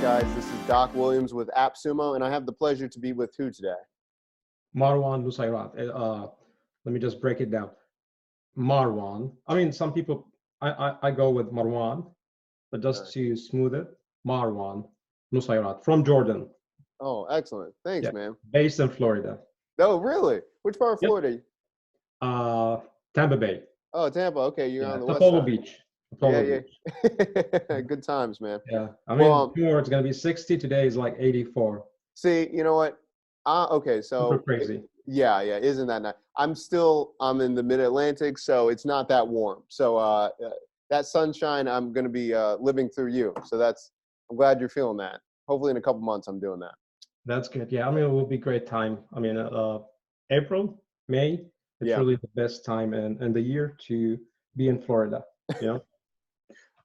back, guys. This is Doc Williams with AppSumo, and I have the pleasure to be with who today? Marwan Nussairat. Let me just break it down. Marwan. I mean, some people, I go with Marwan, but just to smooth it, Marwan Nussairat from Jordan. Oh, excellent. Thanks, Yeah, man. based in Florida. Oh, really? Which part of Florida? Tampa Bay. Oh, Tampa. Okay, you're on the west Apollo side. Beach. Apollo Beach. Good times, man. Yeah, I mean, tomorrow it's gonna be 60. Today is like 84. See, you know what? Okay, so Super crazy. Yeah, isn't that nice? I'm in the mid-Atlantic, so it's not that warm. So that sunshine, I'm going to be living through you. So I'm glad you're feeling that. Hopefully in a couple months, I'm doing that. That's good. Yeah, I mean, it will be a great time. I mean, April, May, it's really the best time in the year to be in Florida, you know?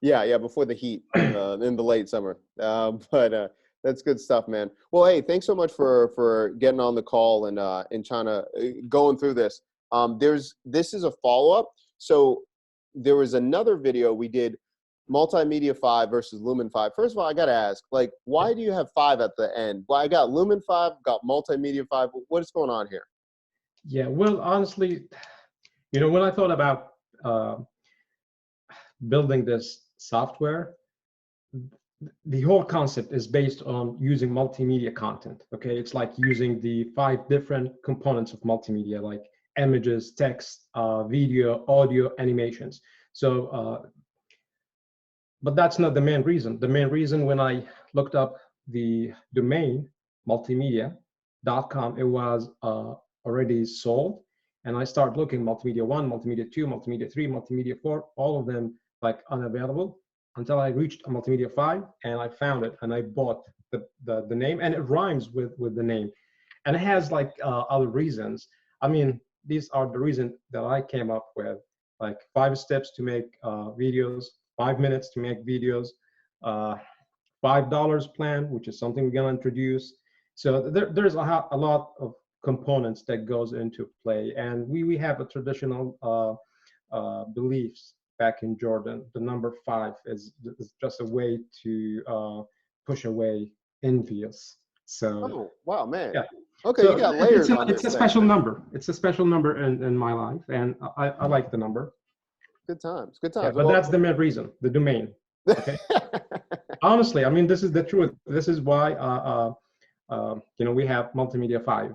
Yeah, before the heat in the late summer. But that's good stuff, man. Well, hey, thanks so much for getting on the call and trying to going through this. This is a follow-up. So there was another video we did, Multimedia5 versus Lumen 5. First of all, I got to ask, like, why do you have 5 at the end? Well, I got Lumen 5, got Multimedia5. What is going on here? Yeah, well, honestly, you know, when I thought about building this software, the whole concept is based on using multimedia content. Okay, it's like using the 5 different components of multimedia, like images, text, video, audio, animations. So but that's not the main reason. The main reason, when I looked up the domain multimedia.com, it was already sold, and I started looking Multimedia 1, Multimedia 2, Multimedia 3, Multimedia 4, all of them like unavailable, until I reached Multimedia 5, and I found it, and I bought the name, and it rhymes with the name, and it has like other reasons. I mean, these are the reasons that I came up with, like 5 steps to make videos, 5 minutes to make videos, $5 plan, which is something we're gonna introduce. So there's a lot of components that goes into play, and we have a traditional beliefs back in Jordan. The number 5 is just a way to push away envious. So wow, man. Yeah. Okay, so you got layers on this. It's a special number. It's a special number in my life, and I like the number. Good times. Good times. Yeah, but that's the main reason, the domain. Okay. Honestly, I mean, this is the truth. This is why you know, we have Multimedia 5.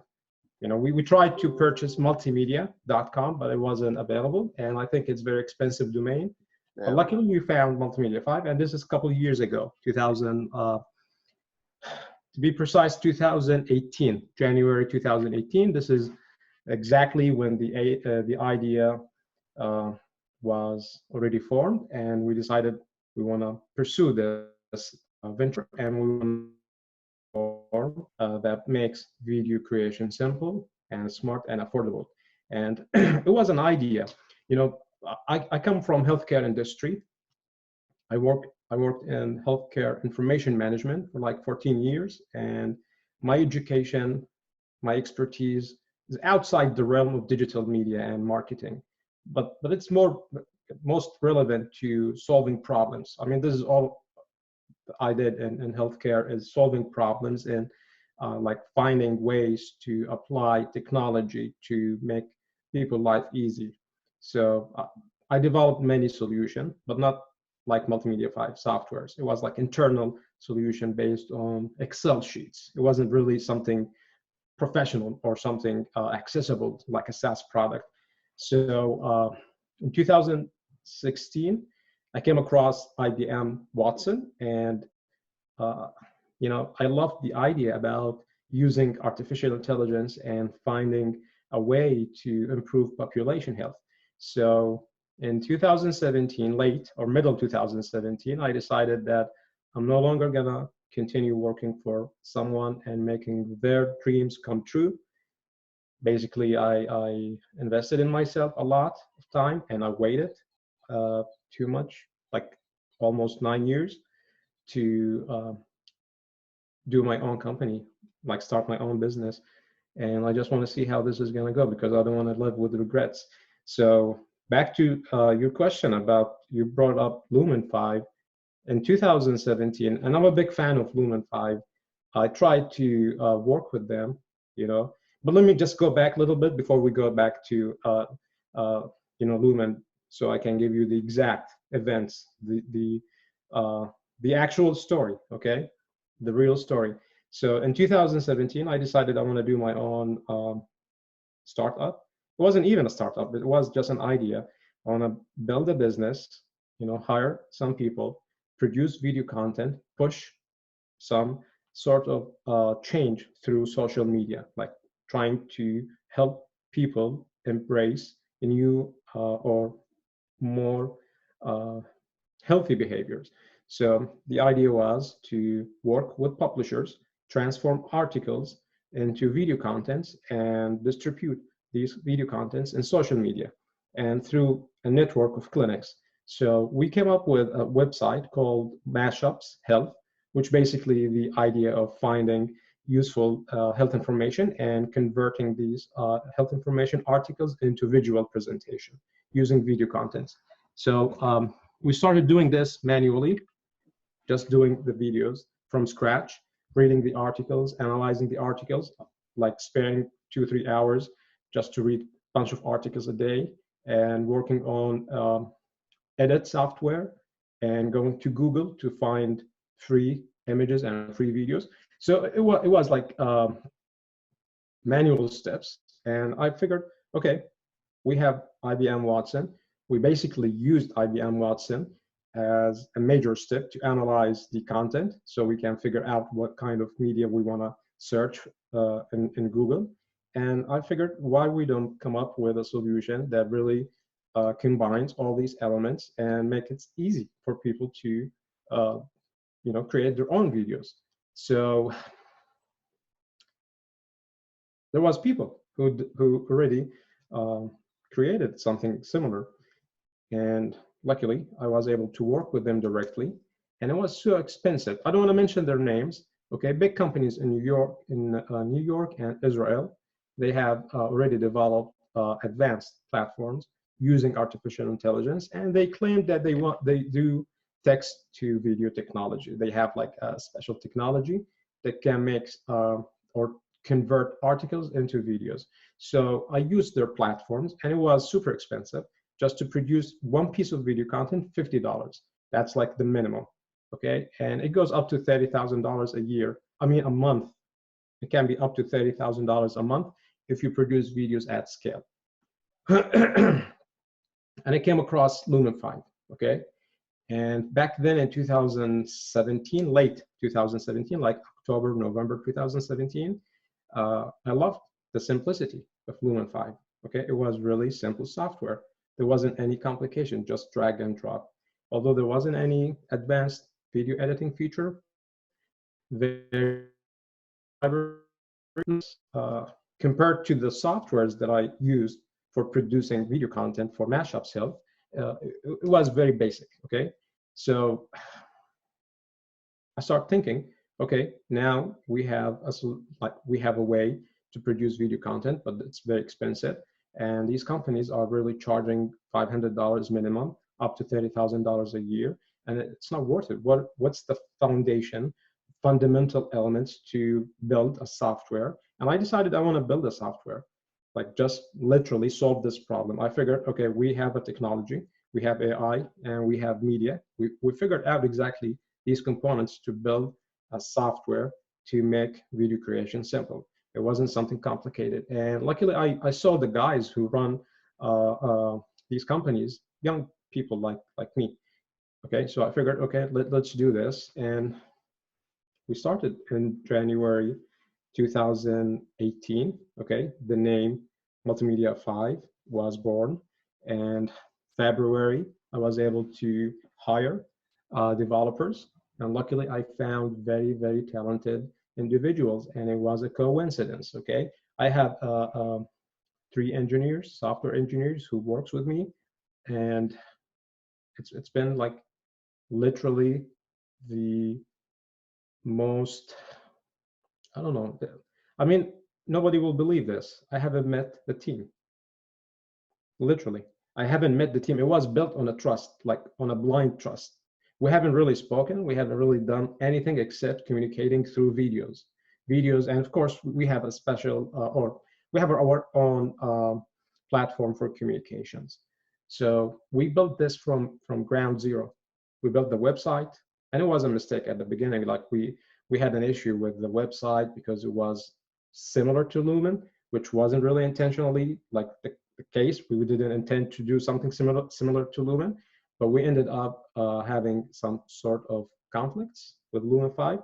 You know, we tried to purchase multimedia.com, but it wasn't available, and I think it's very expensive domain. Yeah. But luckily, we found Multimedia 5, and this is a couple of years ago, 2000. To be precise, 2018, January 2018. This is exactly when the idea was already formed, and we decided we want to pursue this venture, and we want that makes video creation simple and smart and affordable. And it was an idea. You know, I come from healthcare industry. I worked in healthcare information management for like 14 years, and my education, my expertise is outside the realm of digital media and marketing, but it's most relevant to solving problems. I mean, this is all I did in healthcare, is solving problems and like finding ways to apply technology to make people's life easy. So I developed many solutions, but not like Multimedia 5 softwares. It was like internal solution based on Excel sheets. It wasn't really something professional or something accessible like a SaaS product. So in 2016, I came across IBM Watson, and you know, I loved the idea about using artificial intelligence and finding a way to improve population health. So in 2017, late or middle 2017, I decided that I'm no longer gonna continue working for someone and making their dreams come true. Basically, I invested in myself a lot of time, and I waited too much, like almost 9 years, to do my own company, like start my own business. And I just want to see how this is going to go, because I don't want to live with regrets. So back to your question about, you brought up Lumen 5. in 2017, and I'm a big fan of Lumen 5. I tried to work with them, you know. But let me just go back a little bit before we go back to uh, Lumen, so I can give you the exact events, the actual story, okay, the real story. So in 2017, I decided I want to do my own startup. It wasn't even a startup; it was just an idea. I want to build a business, hire some people, produce video content, push some sort of change through social media, like trying to help people embrace a new or more uh, healthy behaviors. So the idea was to work with publishers, transform articles into video contents, and distribute these video contents in social media and through a network of clinics. So we came up with a website called Mashups Health, which basically the idea of finding useful health information and converting these health information articles into visual presentation using video contents. So we started doing this manually, just doing the videos from scratch, reading the articles, analyzing the articles, like sparing 2 or 3 hours just to read a bunch of articles a day, and working on edit software and going to Google to find free images and free videos. So it was like manual steps. And I figured, okay, we have IBM Watson. We basically used IBM Watson as a major step to analyze the content so we can figure out what kind of media we want to search in Google. And I figured, why we don't come up with a solution that really combines all these elements and make it easy for people to create their own videos. So there was people who already created something similar, and luckily I was able to work with them directly. And it was so expensive. I don't want to mention their names. Okay, big companies in New York and Israel, they have already developed advanced platforms using artificial intelligence, and they claim that they do text to video technology. They have like a special technology that can make or convert articles into videos. So I used their platforms, and it was super expensive. Just to produce one piece of video content, $50. That's like the minimum, okay? And it goes up to $30,000 a year. I mean, a month. It can be up to $30,000 a month if you produce videos at scale. And I came across Lumen 5, okay? And back then in 2017, late 2017, like October, November 2017, I loved the simplicity of Lumen 5, okay? It was really simple software. There wasn't any complication, just drag and drop. Although there wasn't any advanced video editing feature, compared to the softwares that I used for producing video content for Mashups Health, it was very basic, okay? So I start thinking, okay, now we have a way to produce video content, but it's very expensive. And these companies are really charging $500 minimum, up to $30,000 a year, and it's not worth it. What's the fundamental elements to build a software? And I decided I want to build a software, like just literally solve this problem. I figured, okay, we have a technology, we have AI, and we have media. We figured out exactly these components to build a software to make video creation simple. It wasn't something complicated. And luckily, I saw the guys who run these companies, young people like me. Okay, so I figured, okay, let's do this. And we started in January 2018. Okay, the name Multimedia5 was born. And February, I was able to hire developers. And luckily, I found very, very talented individuals, and it was a coincidence. Okay, I have 3 engineers, software engineers, who works with me, and it's been like literally the most, I don't know. I mean, nobody will believe this. I haven't met the team. Literally, I haven't met the team. It was built on a trust, like on a blind trust. we haven't really spoken. We haven't really done anything except communicating through videos. And of course, we have a special, or we have our own platform for communications. So we built this from ground zero. We built the website, and it was a mistake at the beginning. Like we had an issue with the website because it was similar to Lumen, which wasn't really intentionally like the case. We didn't intend to do something similar to Lumen, but we ended up having some sort of conflicts with Lumen 5.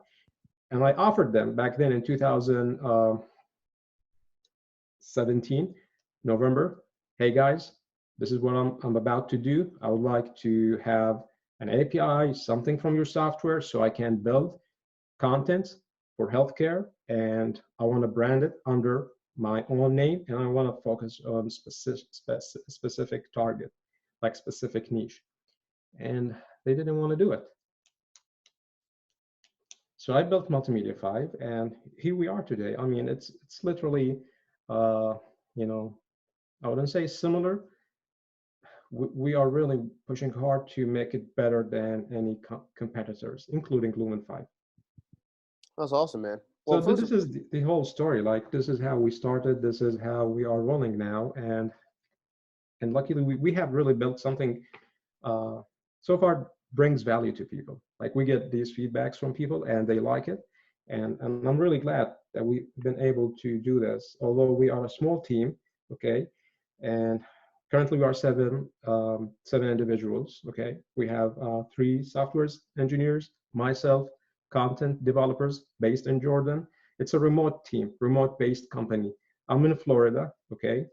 And I offered them back then in 2017, November, hey guys, this is what I'm about to do. I would like to have an API, something from your software so I can build content for healthcare, and I want to brand it under my own name, and I want to focus on specific target, like specific niche. And they didn't want to do it. So I built Multimedia5, and here we are today. I mean, it's literally, you know, I wouldn't say similar. We are really pushing hard to make it better than any competitors, including Lumen 5. That's awesome, man. Well, so this is the whole story. Like, this is how we started. This is how we are rolling now. And luckily, we have really built something so far brings value to people. Like, we get these feedbacks from people and they like it. And I'm really glad that we've been able to do this, although we are a small team, okay? And currently we are seven individuals, okay? We have 3 software engineers, myself, content developers based in Jordan. It's a remote team, remote-based company. I'm in Florida, okay?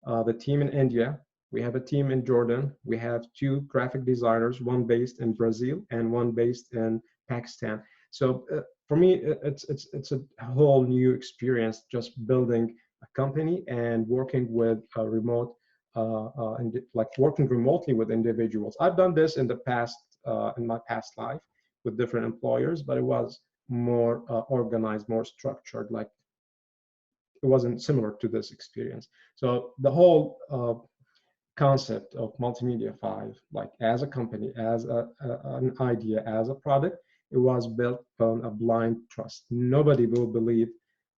The team in India, we have a team in Jordan. We have 2 graphic designers, one based in Brazil and one based in Pakistan. So for me, it's a whole new experience just building a company and working with a remote, like working remotely with individuals. I've done this in the past, in my past life with different employers, but it was more organized, more structured. Like, it wasn't similar to this experience. So the whole concept of Multimedia5, like as a company, as an idea, as a product, it was built on a blind trust. Nobody will believe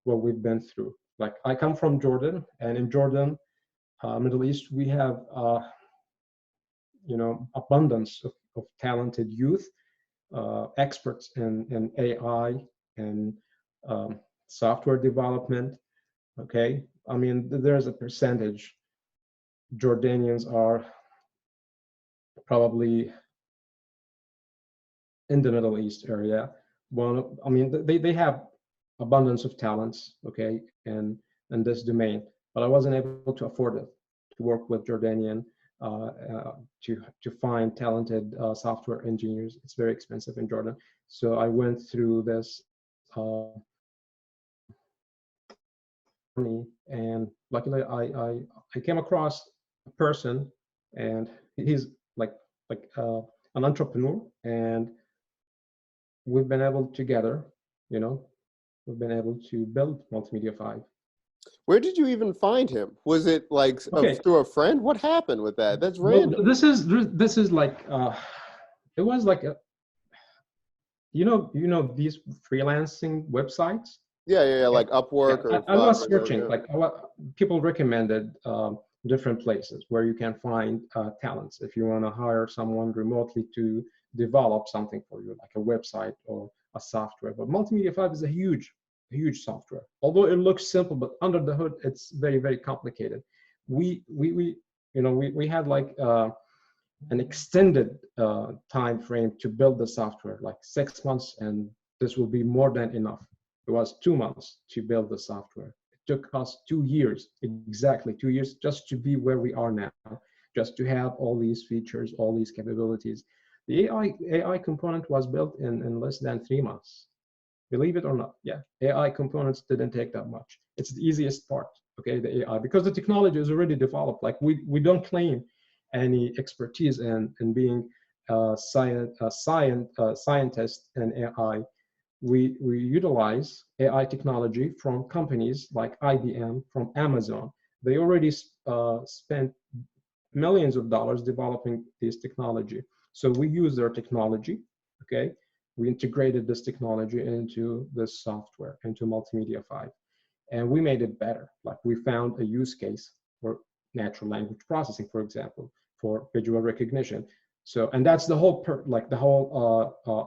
what we've been through. Like, I come from Jordan, and in Jordan, Middle East, we have abundance of talented youth, experts in AI and software development. Okay, I mean, there's a percentage. Jordanians are probably in the Middle East area. I mean, they have abundance of talents, okay, in this domain, but I wasn't able to afford it, to work with Jordanian, to find talented software engineers. It's very expensive in Jordan. So I went through this and luckily I came across a person, and he's like an entrepreneur, and we've been able together, we've been able to build Multimedia5. Where did you even find him? Was it like through a friend? What happened with that? That's random. Well, this is like it was like a, these freelancing websites. Yeah, like Upwork. Yeah, or I was searching, like people recommended different places where you can find talents if you want to hire someone remotely to develop something for you, like a website or a software. But Multimedia5 is a huge software. Although it looks simple, but under the hood, it's very, very complicated. We had like an extended time frame to build the software, like 6 months, and this will be more than enough. It was 2 months to build the software. It took us 2 years, exactly 2 years, just to be where we are now, just to have all these features, all these capabilities. The AI component was built in less than 3 months. Believe it or not, yeah, AI components didn't take that much. It's the easiest part, okay, the AI, because the technology is already developed. Like, we don't claim any expertise in being a scientist in AI. We utilize AI technology from companies like IBM, from Amazon. They already spent millions of dollars developing this technology. So we use their technology, okay? We integrated this technology into this software, into Multimedia 5, and we made it better. Like we found a use case for natural language processing, for example, for visual recognition. So, and that's the whole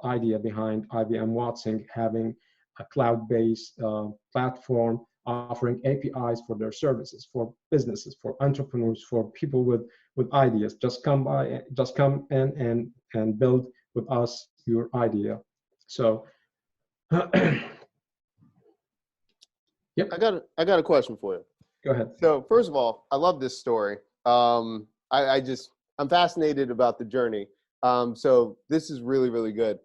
idea behind IBM Watson having a cloud-based platform offering APIs for their services, for businesses, for entrepreneurs, for people with ideas. Just come in and build with us your idea. So, yep. I got a question for you. Go ahead. So first of all, I love this story. I'm fascinated about the journey. So this is really, really good.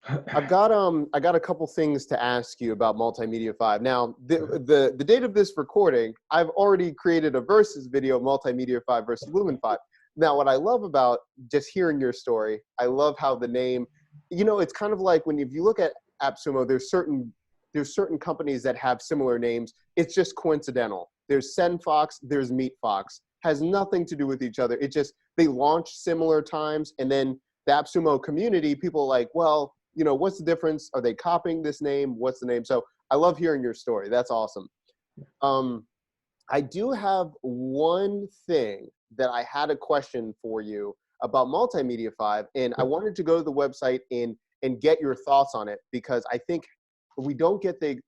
I got a couple things to ask you about Multimedia 5. Now, the date of this recording, I've already created a versus video, Multimedia 5 versus Lumen 5. Now, what I love about just hearing your story, I love how the name, it's kind of like if you look at AppSumo, there's certain companies that have similar names. It's just coincidental. There's SendFox, there's MeetFox. Has nothing to do with each other. It just, they launch similar times, and then the AppSumo community, people are like, well, what's the difference? Are they copying this name? What's the name? So I love hearing your story. That's awesome. I do have one thing that I had a question for you about Multimedia 5, and I wanted to go to the website and get your thoughts on it, because I think we don't get the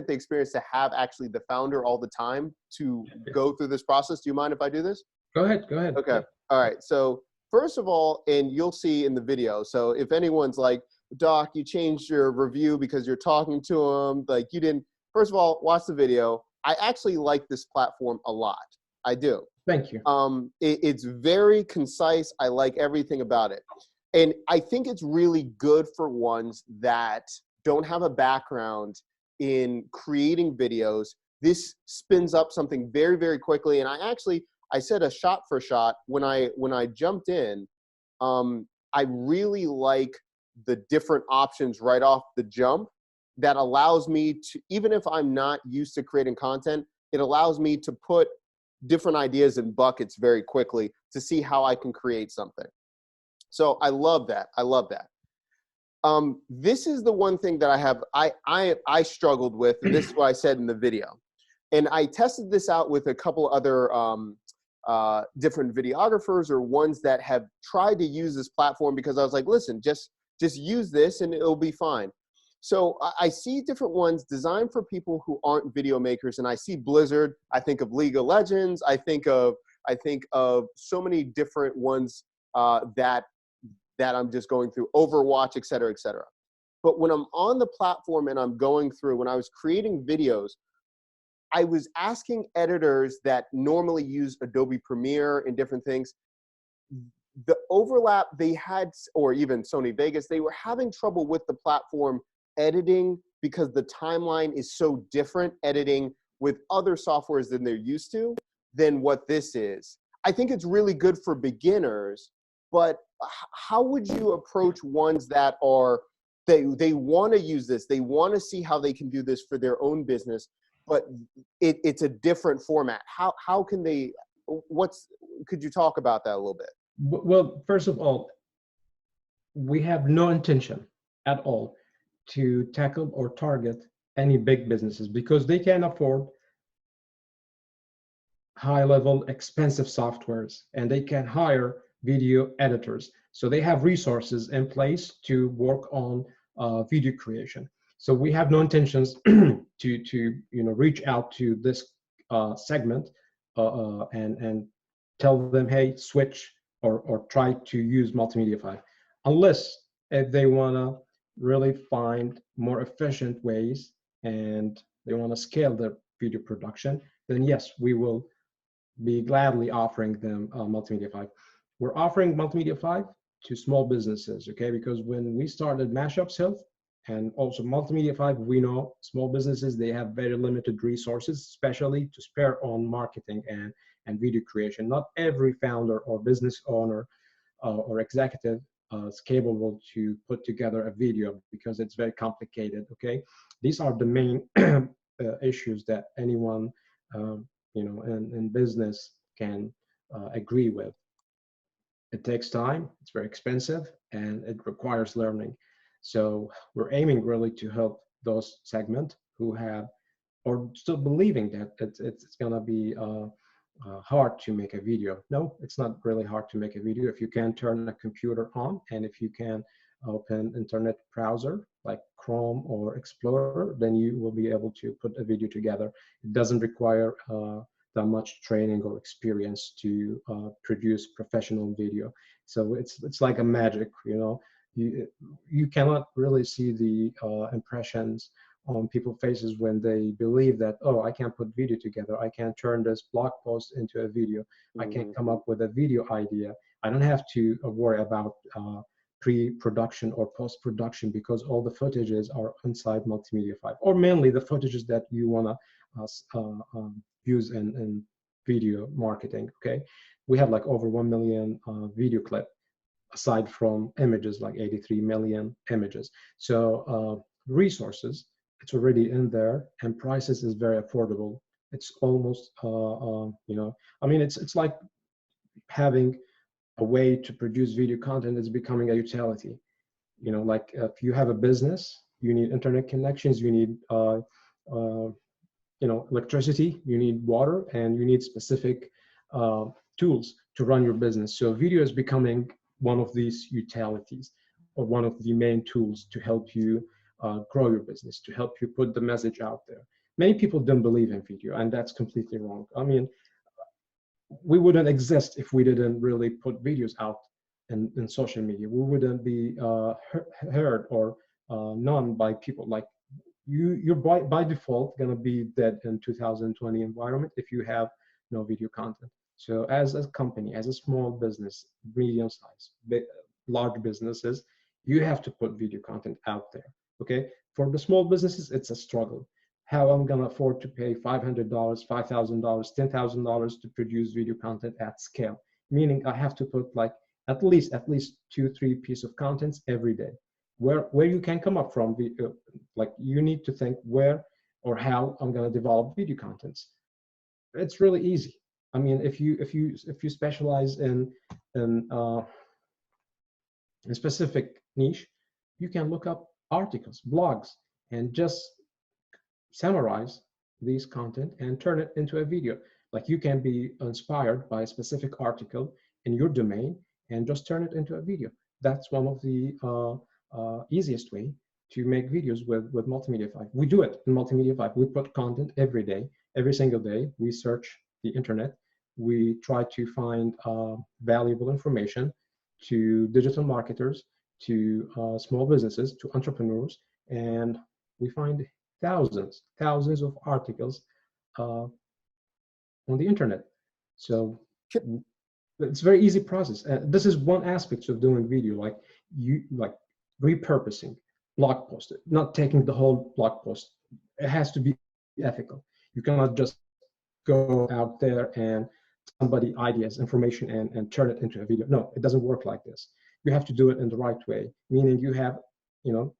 experience to have actually the founder all the time to go through this process. Do you mind if I do this? Go ahead. Okay. All right. So first of all, and you'll see in the video, so if anyone's like, Doc, you changed your review because you're talking to them, like you didn't, first of all, watch the video. I actually like this platform a lot. I do. Thank you. It's very concise. I like everything about it. And I think it's really good for ones that don't have a background in creating videos. This spins up something very, very quickly. And I said a shot for shot when I jumped in. I really like the different options right off the jump that allows me to, even if I'm not used to creating content, it allows me to put different ideas in buckets very quickly to see how I can create something. So I love that. I love that. This is the one thing that I struggled with, and this is what I said in the video. And I tested this out with a couple other different videographers or ones that have tried to use this platform, because I was like, listen, just use this and it'll be fine. So I see different ones designed for people who aren't video makers, and I see Blizzard. I think of League of Legends. I think of so many different ones that I'm just going through, Overwatch, et cetera, et cetera. But when I'm on the platform and I'm going through, when I was creating videos, I was asking editors that normally use Adobe Premiere and different things, the overlap they had, or even Sony Vegas, they were having trouble with the platform editing because the timeline is so different editing with other softwares than they're used to than what this is. I think it's really good for beginners, but how would you approach ones that are, they want to use this, they want to see how they can do this for their own business, but it's a different format. How can they, could you talk about that a little bit? Well, first of all, we have no intention at all to tackle or target any big businesses, because they can afford high-level expensive softwares and they can hire video editors. So they have resources in place to work on video creation. So we have no intentions to reach out to this segment and tell them, hey, switch or try to use Multimedia 5, unless if they want to really find more efficient ways and they want to scale their video production, then yes, we will be gladly offering them Multimedia 5. We're offering Multimedia 5 to small businesses, okay? Because when we started Mashups Health and also Multimedia 5, we know small businesses, they have very limited resources, especially to spare on marketing and video creation. Not every founder or business owner or executive is capable to put together a video because it's very complicated, okay? These are the main issues that anyone in business can agree with. It takes time, it's very expensive, and it requires learning. So we're aiming really to help those segment who have or still believing that it's gonna be hard to make a video. No, it's not really hard to make a video if you can turn a computer on and if you can open internet browser like Chrome or Explorer, then you will be able to put a video together. It doesn't require that much training or experience to produce professional video. So it's like a magic, you know. You cannot really see the impressions on people's faces when they believe that, oh, I can put video together. I can turn this blog post into a video. I can come up with a video idea. I don't have to worry about pre-production or post-production because all the footages are inside Multimedia 5, or mainly the footages that you want to use in video marketing. Okay, we have like over 1 million video clip aside from images, like 83 million images. So resources, it's already in there, and prices is very affordable. It's almost you know, I mean, it's like having a way to produce video content is becoming a utility. You know, like if you have a business, you need internet connections, you need you know, electricity, you need water, and you need specific tools to run your business. So video is becoming one of these utilities, or one of the main tools to help you grow your business, to help you put the message out there. Many people don't believe in video, and that's completely wrong. I mean, we wouldn't exist if we didn't really put videos out in social media. We wouldn't be heard or known by people. Like you're by default gonna be dead in 2020 environment if you have no video content. So as a company, as a small business, medium size, large businesses, you have to put video content out there. Okay, for the small businesses, it's a struggle. How I'm gonna afford to pay $500, $5,000, $10,000 to produce video content at scale? Meaning I have to put like at least 2-3 pieces of contents every day. Where you can come up from, like you need to think where or how I'm gonna develop video contents. It's really easy. I mean, if you specialize in a specific niche, you can look up articles, blogs, and just summarize these content and turn it into a video. Like you can be inspired by a specific article in your domain and just turn it into a video. That's one of the easiest way to make videos with Multimedia 5. We do it in Multimedia 5. We put content every day, every single day. We search the internet. We try to find valuable information to digital marketers, to small businesses, to entrepreneurs, and we find thousands of articles on the internet. So it's a very easy process. This is one aspect of doing video, like repurposing blog post, not taking the whole blog post. It has to be ethical. You cannot just go out there and somebody ideas information and turn it into a video. No, it doesn't work like this. You have to do it in the right way, meaning you have, you know,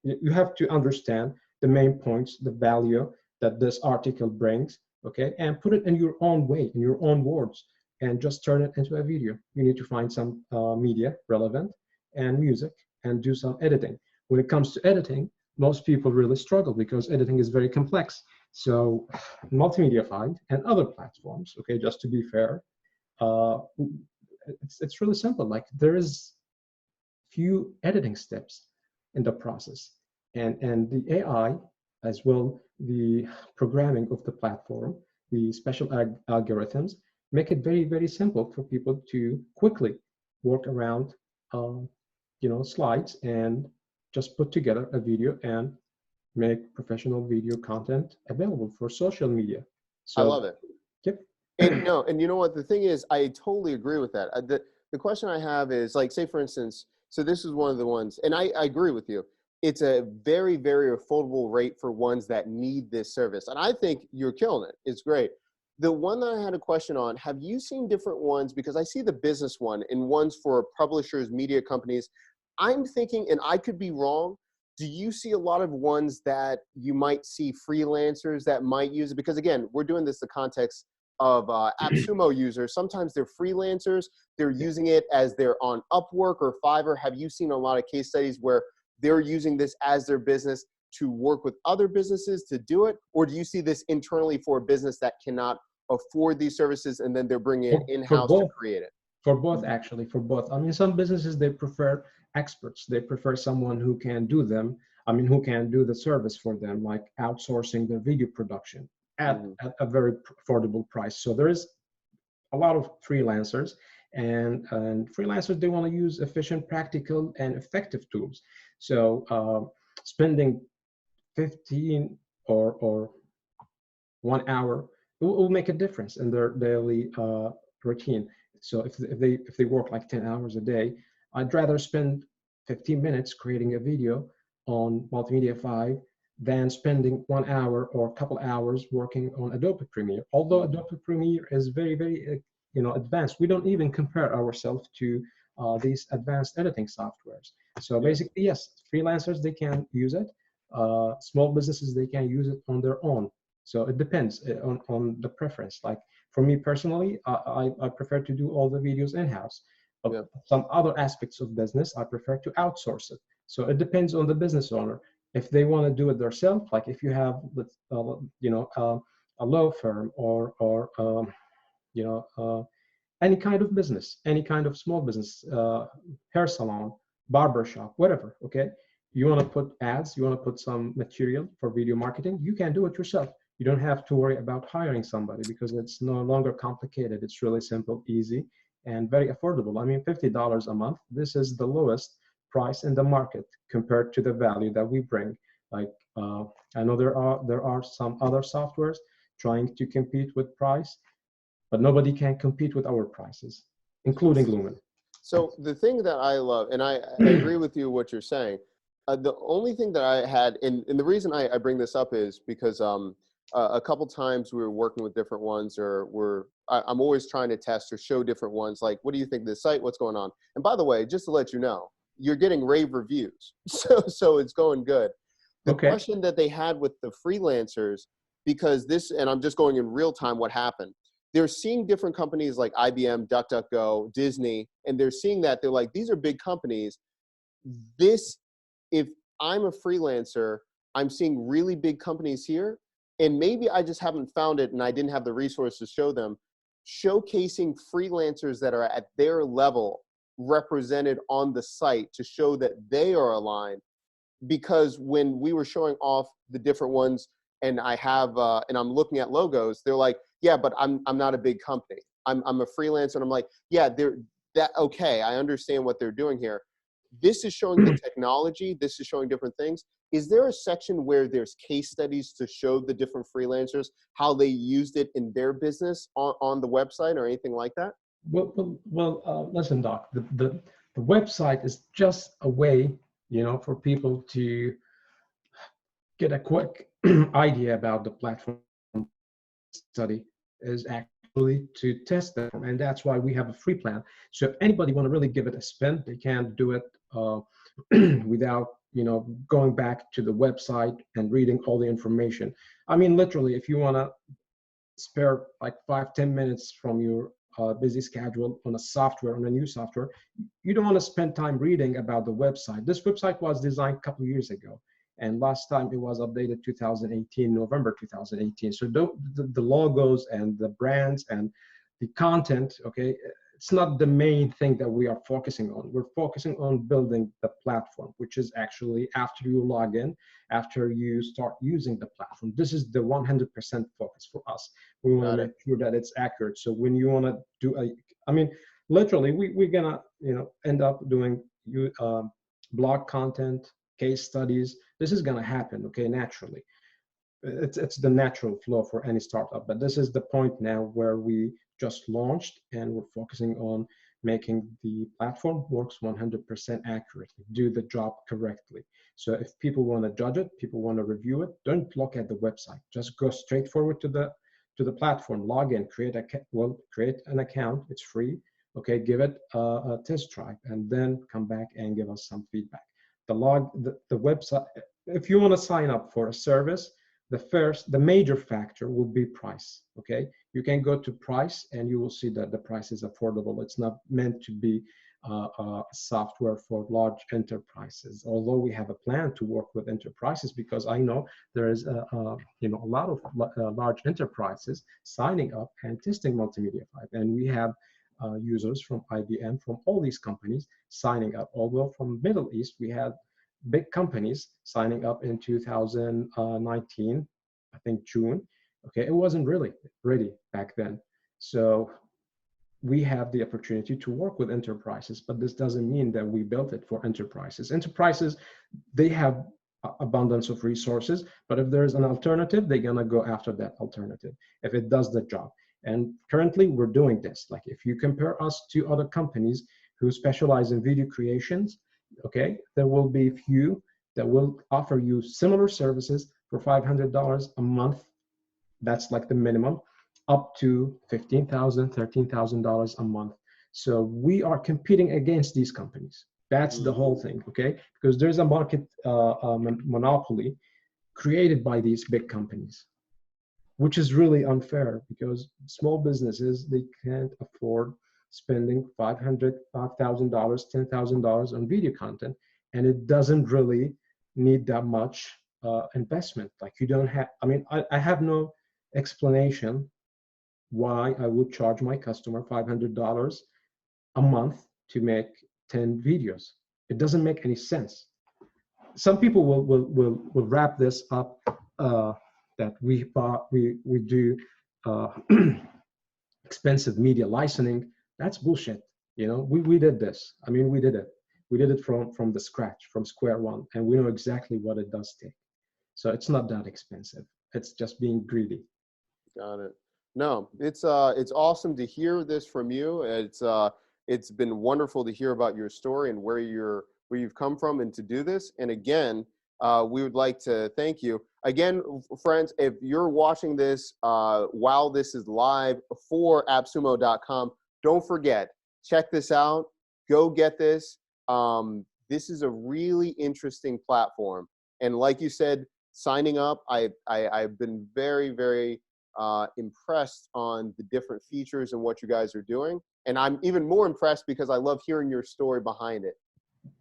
you have to understand the main points, the value that this article brings, okay, and put it in your own way, in your own words, and just turn it into a video. You need to find some media relevant and music and do some editing. When it comes to editing, most people really struggle because editing is very complex. So Multimedia 5 and other platforms, okay, just to be fair, it's really simple. Like there is few editing steps in the process, and the AI as well, the programming of the platform, the special algorithms make it very simple for people to quickly work around you know, slides and just put together a video and make professional video content available for social media. So I love it. Yep. And no, and you know what? The thing is, I totally agree with that. The question I have is, like, say for instance, so this is one of the ones, and I agree with you. It's a very affordable rate for ones that need this service, and I think you're killing it. It's great. The one that I had a question on, have you seen different ones? Because I see the business one and ones for publishers, media companies. I'm thinking, and I could be wrong, do you see a lot of ones that you might see freelancers that might use it? Because again, we're doing this in the context of AppSumo users. Sometimes they're freelancers. They're using it as they're on Upwork or Fiverr. Have you seen a lot of case studies where they're using this as their business to work with other businesses to do it? Or do you see this internally for a business that cannot afford these services and then they're bringing it For in-house to both, create it? for both actually, for both. I mean, some businesses, they prefer experts. They prefer someone who can do them. I mean, who can do the service for them, like outsourcing their video production at a very affordable price. So there is a lot of freelancers, and freelancers, they want to use efficient, practical, and effective tools. So spending 15 or 1 hour, it will make a difference in their daily routine. So if they work like 10 hours a day, I'd rather spend 15 minutes creating a video on Multimedia 5 than spending 1 hour or a couple hours working on Adobe Premiere. Although Adobe Premiere is very, very advanced, we don't even compare ourselves to these advanced editing softwares. So basically, yes, freelancers, they can use it. Small businesses, they can use it on their own. So it depends on the preference. Like for me personally, I prefer to do all the videos in-house. But some other aspects of business, I prefer to outsource it. So it depends on the business owner. If they want to do it themselves, like if you have, a law firm or any kind of business, any kind of small business, hair salon, barber shop, whatever, okay? You want to put ads, you want to put some material for video marketing, you can do it yourself. You don't have to worry about hiring somebody because it's no longer complicated. It's really simple, easy, and very affordable. I mean, $50 a month, this is the lowest price in the market compared to the value that we bring. Like, I know there are some other softwares trying to compete with price, but nobody can compete with our prices, including Lumen. So the thing that I love, and I agree with you what you're saying, the only thing that I had, and the reason I bring this up is because a couple times we were working with different ones, or I'm always trying to test or show different ones, like, what do you think of this site? What's going on? And by the way, just to let you know, you're getting rave reviews. So it's going good. The question that they had with the freelancers, because this, and I'm just going in real time what happened. They're seeing different companies like IBM, DuckDuckGo, Disney, and they're seeing that they're like, these are big companies. This, if I'm a freelancer, I'm seeing really big companies here, and maybe I just haven't found it and I didn't have the resources to show them, showcasing freelancers that are at their level represented on the site to show that they are aligned. Because when we were showing off the different ones, and I have, and I'm looking at logos, they're like, yeah, but I'm not a big company. I'm a freelancer, and I'm like, yeah, okay, I understand what they're doing here. This is showing the technology. This is showing different things. Is there a section where there's case studies to show the different freelancers how they used it in their business on the website or anything like that? Well, listen, Doc. The website is just a way, for people to get a quick idea about the platform. Study is actually to test them, and that's why we have a free plan. So if anybody want to really give it a spin, they can do it without going back to the website and reading all the information. I mean, literally, if you want to spare like 5-10 minutes from your busy schedule on a new software, you don't want to spend time reading about the website. This website was designed a couple of years ago, and last time it was updated 2018, November 2018. So the logos and the brands and the content, okay, it's not the main thing that we are focusing on. We're focusing on building the platform, which is actually after you log in, after you start using the platform. This is the 100% focus for us. We want to make sure that it's accurate. So when you want to do literally, we're gonna end up doing blog content, case studies. This is gonna happen, okay, naturally. It's the natural flow for any startup. But this is the point now where we just launched, and we're focusing on making the platform works 100% accurately, do the job correctly. So if people want to judge it, people want to review it, don't look at the website. Just go straight forward to the platform, log in, create an account. It's free. Okay, give it a test drive, and then come back and give us some feedback. The website. If you want to sign up for a service, the major factor will be price. Okay, You can go to price and you will see that the price is affordable. It's not meant to be software for large enterprises. Although we have a plan to work with enterprises, because I know there is a lot of large enterprises signing up and testing Multimedia 5, and we have users from IBM, from all these companies signing up. Although from Middle East, we had big companies signing up in 2019, I think June. Okay, it wasn't really ready back then. So we have the opportunity to work with enterprises, but this doesn't mean that we built it for enterprises. Enterprises, they have abundance of resources, but if there's an alternative, they're gonna go after that alternative if it does the job. And currently we're doing this. Like if you compare us to other companies who specialize in video creations, okay, there will be few that will offer you similar services for $500 a month. That's like the minimum, up to $15,000, $13,000 a month. So we are competing against these companies. That's the whole thing, okay? Because there's a market monopoly created by these big companies, which is really unfair because small businesses, they can't afford spending $500, $5,000, $10,000 on video content, and it doesn't really need that much investment. Like you don't have, I mean, I have no explanation why I would charge my customer $500 a month to make 10 videos. It doesn't make any sense. Some people will wrap this up that we do expensive media licensing. That's bullshit. You know, we did this. I mean, we did it. We did it from the scratch, from square one, and we know exactly what it does take. So it's not that expensive. It's just being greedy. Got it. No, it's awesome to hear this from you. It's been wonderful to hear about your story and where you've come from and to do this. And again, we would like to thank you. Again, friends, if you're watching this while this is live for AppSumo.com, don't forget, check this out. Go get this. This is a really interesting platform. And like you said, signing up, I've been very, very impressed on the different features and what you guys are doing. And I'm even more impressed because I love hearing your story behind it.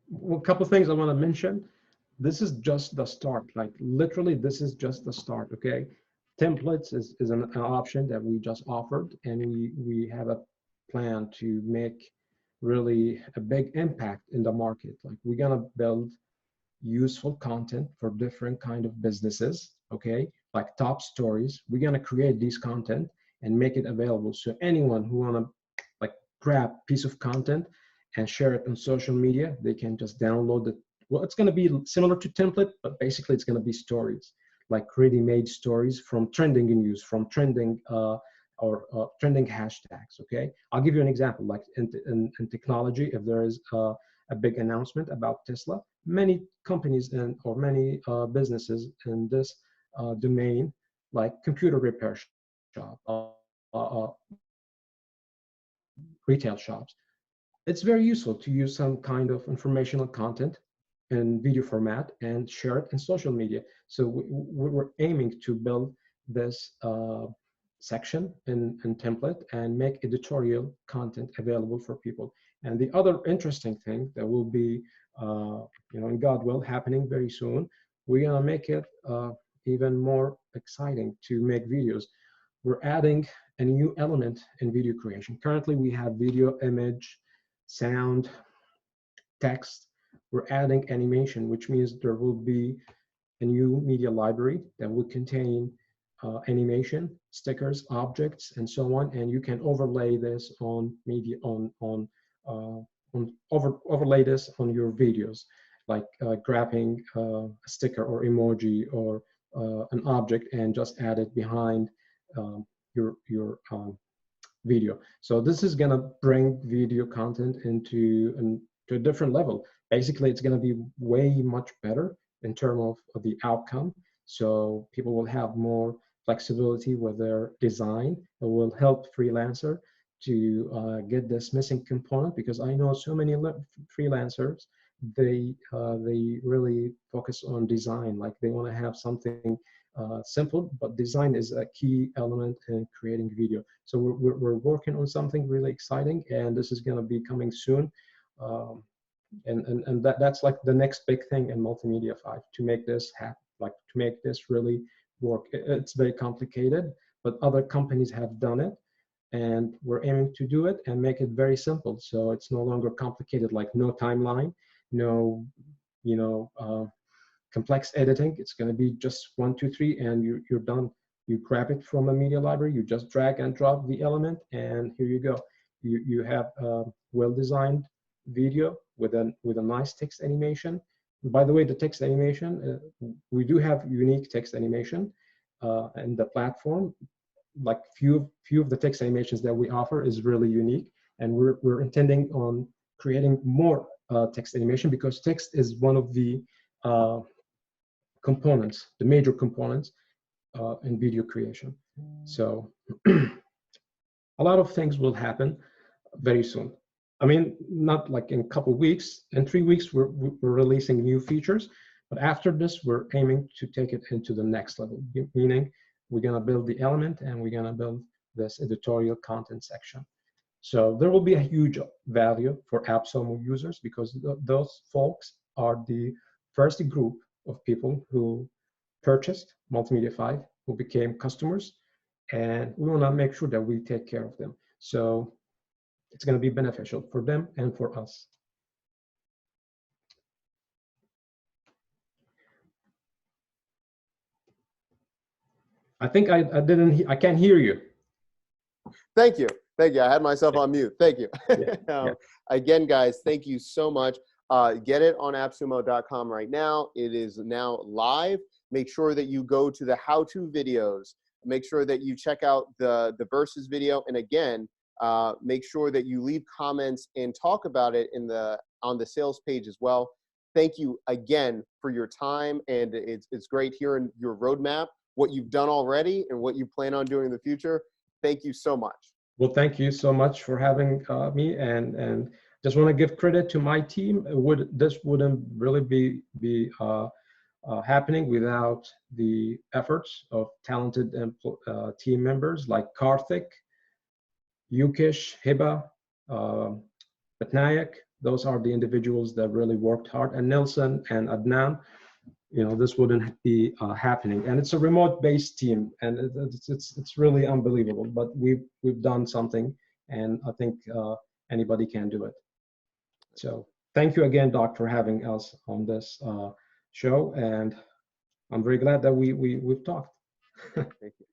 Well, a couple of things I want to mention. This is just the start. Like literally, this is just the start. Okay, templates is an option that we just offered, and we have a plan to make really a big impact in the market. Like we're gonna build useful content for different kind of businesses. Okay, like top stories. We're gonna create these content and make it available so anyone who wanna like grab piece of content and share it on social media, they can just download it. Well, it's going to be similar to template, but basically it's going to be stories, like ready-made stories from trending news, from trending trending hashtags. Okay, I'll give you an example. Like in technology, if there is a big announcement about Tesla, many companies or many businesses in this domain, like computer repair shop, retail shops, it's very useful to use some kind of informational content in video format and share it in social media. So we're aiming to build this section in template and make editorial content available for people. And the other interesting thing that will be, in God will, happening very soon, we're gonna make it even more exciting to make videos. We're adding a new element in video creation. Currently, we have video, image, sound, text. We're adding animation, which means there will be a new media library that will contain animation, stickers, objects, and so on. And you can overlay this on media, overlay this on your videos, like grabbing a sticker or emoji or an object and just add it behind your video. So this is gonna bring video content into to a different level. Basically, it's gonna be way much better in terms of the outcome. So people will have more flexibility with their design. It will help freelancer to get this missing component, because I know so many freelancers, they really focus on design. Like they want to have something simple, but design is a key element in creating video. So we're working on something really exciting, and this is going to be coming soon. And that's like the next big thing in Multimedia 5, to make this happen, like to make this really work. It's very complicated, but other companies have done it, and we're aiming to do it and make it very simple. So it's no longer complicated, like no timeline, no, complex editing. It's going to be just 1, 2, 3, and you're done. You grab it from a media library, you just drag and drop the element, and here you go. You have a well-designed video with a nice text animation. By the way, the text animation, we do have unique text animation in the platform. Like few of the text animations that we offer is really unique, and we're intending on creating more text animation, because text is one of the components, the major components in video creation. So a lot of things will happen very soon. I mean, not like in a couple of weeks. In 3 weeks, we're releasing new features, but after this, we're aiming to take it into the next level, meaning we're going to build the element, and we're going to build this editorial content section. So there will be a huge value for AppSumo users, because those folks are the first group of people who purchased Multimedia 5, who became customers, and we want to make sure that we take care of them. So it's going to be beneficial for them and for us. I think I can't hear you. Thank you. Thank you. I had myself on mute. Thank you. Yeah. Again, guys, thank you so much. Get it on appsumo.com right now. It is now live. Make sure that you go to the how-to videos. Make sure that you check out the versus video. And again, make sure that you leave comments and talk about it on the sales page as well. Thank you again for your time. And it's great hearing your roadmap, what you've done already and what you plan on doing in the future. Thank you so much. Well, thank you so much for having me, and just want to give credit to my team. This wouldn't really be happening without the efforts of talented team members like Karthik, Yukish, Hiba, Patnaik. Those are the individuals that really worked hard, and Nelson and Adnan. This wouldn't be happening, and it's a remote-based team, and it's really unbelievable. But we've done something, and I think anybody can do it. So thank you again, Doc, for having us on this show, and I'm very glad that we've talked. Thank you.